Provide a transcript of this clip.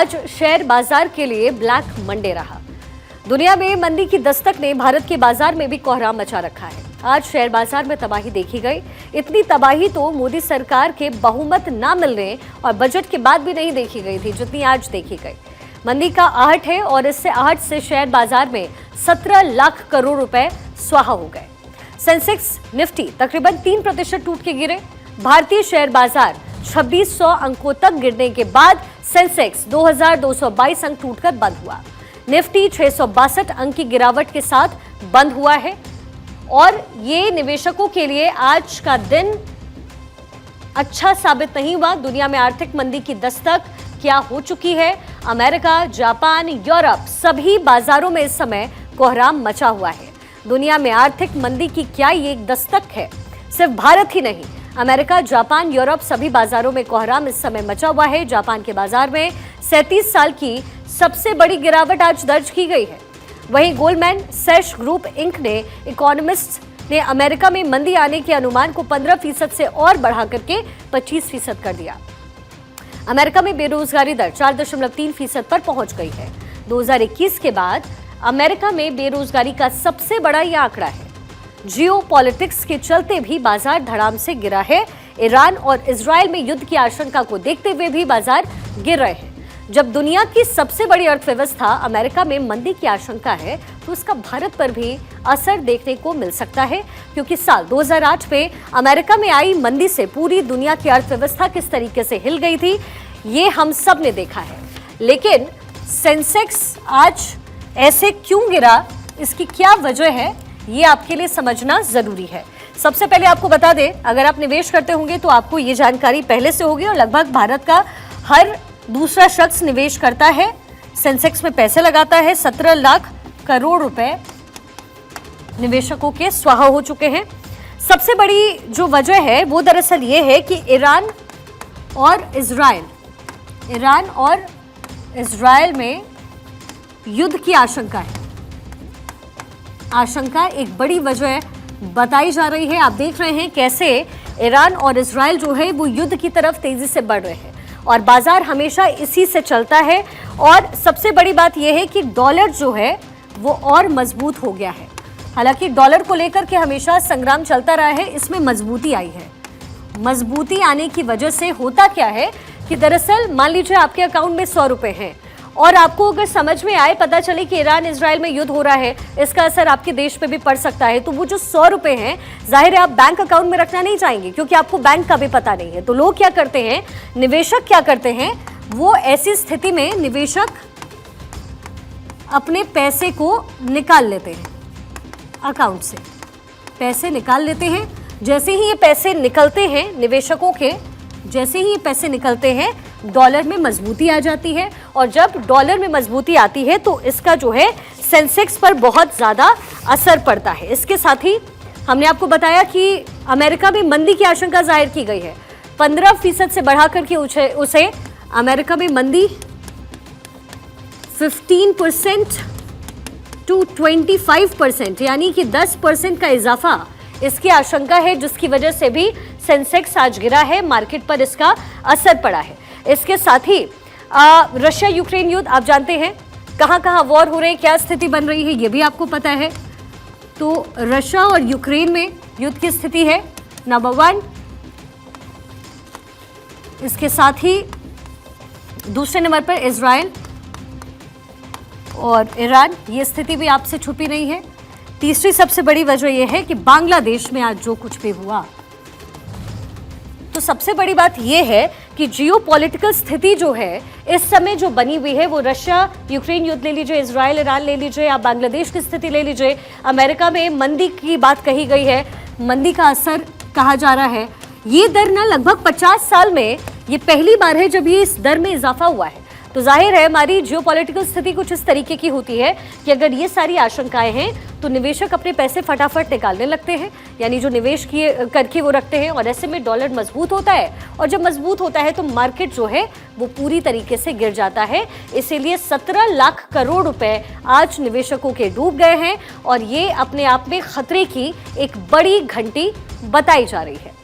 आज शेयर बाजार के लिए ब्लैक मंडे रहा। दुनिया में मंदी की दस्तक ने भारत के बाजार में भी कोहराम मचा रखा है। आज शेयर बाजार में तबाही देखी गई। इतनी तबाही तो मोदी सरकार के बहुमत ना मिलने और बजट के बाद भी नहीं देखी गई थी जितनी आज देखी गई। मंदी का आहट है और इससे आहट से शेयर बाजार में 17 लाख करोड़ रुपए स्वाहा हो गए। सेंसेक्स निफ्टी तकरीबन 3% टूट के गिरे। भारतीय शेयर बाजार 2600 अंकों तक गिरने के बाद सेंसेक्स 2222 अंक टूटकर बंद हुआ। निफ्टी 662 अंक की गिरावट के साथ बंद हुआ है और ये निवेशकों के लिए आज का दिन अच्छा साबित नहीं हुआ। दुनिया में आर्थिक मंदी की दस्तक क्या हो चुकी है। अमेरिका, जापान, यूरोप सभी बाजारों में इस समय कोहराम मचा हुआ है। दुनिया में आर्थिक मंदी की क्या ये एक दस्तक है। सिर्फ भारत ही नहीं, अमेरिका, जापान, यूरोप सभी बाजारों में कोहराम इस समय मचा हुआ है। जापान के बाजार में 37 साल की सबसे बड़ी गिरावट आज दर्ज की गई है। वहीं गोल्डमैन सैश ग्रुप इंक ने इकोनॉमिस्ट ने अमेरिका में मंदी आने के अनुमान को 15% से और बढ़ा करके 25% कर दिया। अमेरिका में बेरोजगारी दर 4.3% पर पहुंच गई है। 2021 के बाद अमेरिका में बेरोजगारी का सबसे बड़ा यह आंकड़ा है। जियोपॉलिटिक्स के चलते भी बाजार धड़ाम से गिरा है। ईरान और इजरायल में युद्ध की आशंका को देखते हुए भी बाजार गिर रहे हैं। जब दुनिया की सबसे बड़ी अर्थव्यवस्था अमेरिका में मंदी की आशंका है तो उसका भारत पर भी असर देखने को मिल सकता है, क्योंकि साल 2008 में अमेरिका में आई मंदी से पूरी दुनिया की अर्थव्यवस्था किस तरीके से हिल गई थी ये हम सब ने देखा है। लेकिन सेंसेक्स आज ऐसे क्यों गिरा, इसकी क्या वजह है, ये आपके लिए समझना जरूरी है। सबसे पहले आपको बता दें, अगर आप निवेश करते होंगे तो आपको ये जानकारी पहले से होगी और लगभग भारत का हर दूसरा शख्स निवेश करता है, सेंसेक्स में पैसे लगाता है। 17 लाख करोड़ रुपए निवेशकों के स्वाहा हो चुके हैं। सबसे बड़ी जो वजह है वो दरअसल ये है कि ईरान और इजराइल में युद्ध की आशंका है। आशंका एक बड़ी वजह बताई जा रही है। आप देख रहे हैं कैसे ईरान और इजराइल जो है वो युद्ध की तरफ तेजी से बढ़ रहे हैं और बाजार हमेशा इसी से चलता है। और सबसे बड़ी बात यह है कि डॉलर जो है वो और मजबूत हो गया है। हालांकि डॉलर को लेकर के हमेशा संग्राम चलता रहा है, इसमें मजबूती आई है। मजबूती आने की वजह से होता क्या है कि दरअसल मान लीजिए आपके अकाउंट में 100 रुपए हैं और आपको अगर समझ में आए, पता चले कि ईरान इजराइल में युद्ध हो रहा है, इसका असर आपके देश पे भी पड़ सकता है, तो वो जो 100 रुपए हैं जाहिर है आप बैंक अकाउंट में रखना नहीं चाहेंगे, क्योंकि आपको बैंक का भी पता नहीं है। तो लोग क्या करते हैं, निवेशक क्या करते हैं, वो ऐसी स्थिति में निवेशक अपने पैसे को निकाल लेते हैं, अकाउंट से पैसे निकाल लेते हैं। जैसे ही ये पैसे निकलते हैं निवेशकों के, जैसे ही ये पैसे निकलते हैं डॉलर में मजबूती आ जाती है और जब डॉलर में मजबूती आती है तो इसका जो है सेंसेक्स पर बहुत ज़्यादा असर पड़ता है। इसके साथ ही हमने आपको बताया कि अमेरिका में मंदी की आशंका जाहिर की गई है। 15% से बढ़ा करके उसे अमेरिका में मंदी 15% टू 25%, यानी कि 10% का इजाफा इसकी आशंका है, जिसकी वजह से भी सेंसेक्स आज गिरा है, मार्केट पर इसका असर पड़ा है। इसके साथ ही रशिया यूक्रेन युद्ध आप जानते हैं, कहां कहां वॉर हो रहे हैं, क्या स्थिति बन रही है ये भी आपको पता है। तो रशिया और यूक्रेन में युद्ध की स्थिति है नंबर 1। इसके साथ ही दूसरे नंबर पर इजराइल और ईरान, ये स्थिति भी आपसे छुपी नहीं है। तीसरी सबसे बड़ी वजह यह है कि बांग्लादेश में आज जो कुछ भी हुआ। तो सबसे बड़ी बात यह है कि जियोपॉलिटिकल स्थिति जो है इस समय जो बनी हुई है, वो रशिया यूक्रेन युद्ध ले लीजिए, इजराइल ईरान ले लीजिए, आप बांग्लादेश की स्थिति ले लीजिए, अमेरिका में मंदी की बात कही गई है, मंदी का असर कहा जा रहा है। ये दर ना लगभग 50 साल में ये पहली बार है जब ये इस दर में इजाफा हुआ है। तो जाहिर है हमारी जियोपॉलिटिकल स्थिति कुछ इस तरीके की होती है कि अगर ये सारी आशंकाएं हैं तो निवेशक अपने पैसे फटाफट निकालने लगते हैं, यानी जो निवेश किए करके वो रखते हैं, और ऐसे में डॉलर मजबूत होता है और जब मजबूत होता है तो मार्केट जो है वो पूरी तरीके से गिर जाता है। इसीलिए 17 लाख करोड़ रुपए आज निवेशकों के डूब गए हैं और ये अपने आप में खतरे की एक बड़ी घंटी बताई जा रही है।